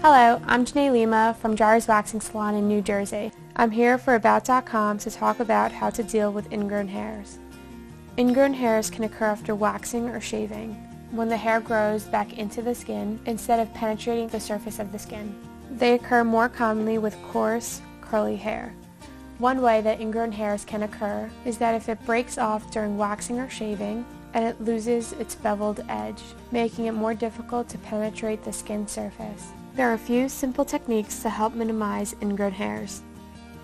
Hello, I'm Janae Lima from Jars Waxing Salon in New Jersey. I'm here for About.com to talk about how to deal with ingrown hairs. Ingrown hairs can occur after waxing or shaving, when the hair grows back into the skin instead of penetrating the surface of the skin. They occur more commonly with coarse, curly hair. One way that ingrown hairs can occur is that if it breaks off during waxing or shaving, and it loses its beveled edge, making it more difficult to penetrate the skin surface. There are a few simple techniques to help minimize ingrown hairs.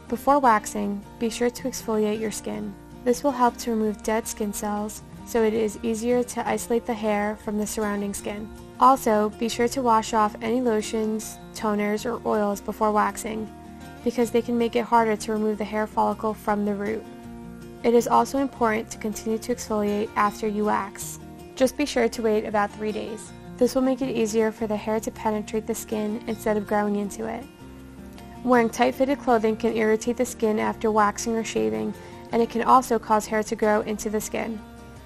Before waxing, be sure to exfoliate your skin. This will help to remove dead skin cells, so it is easier to isolate the hair from the surrounding skin. Also, be sure to wash off any lotions, toners, or oils before waxing, because they can make it harder to remove the hair follicle from the root. It is also important to continue to exfoliate after you wax. Just be sure to wait about 3 days. This will make it easier for the hair to penetrate the skin instead of growing into it. Wearing tight-fitted clothing can irritate the skin after waxing or shaving, and it can also cause hair to grow into the skin.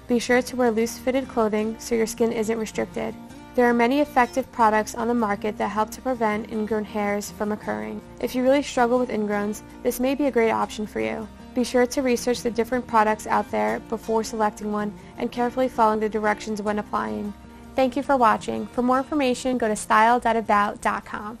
Be sure to wear loose-fitted clothing so your skin isn't restricted. There are many effective products on the market that help to prevent ingrown hairs from occurring. If you really struggle with ingrowns, this may be a great option for you. Be sure to research the different products out there before selecting one and carefully following the directions when applying. Thank you for watching. For more information, go to style.about.com.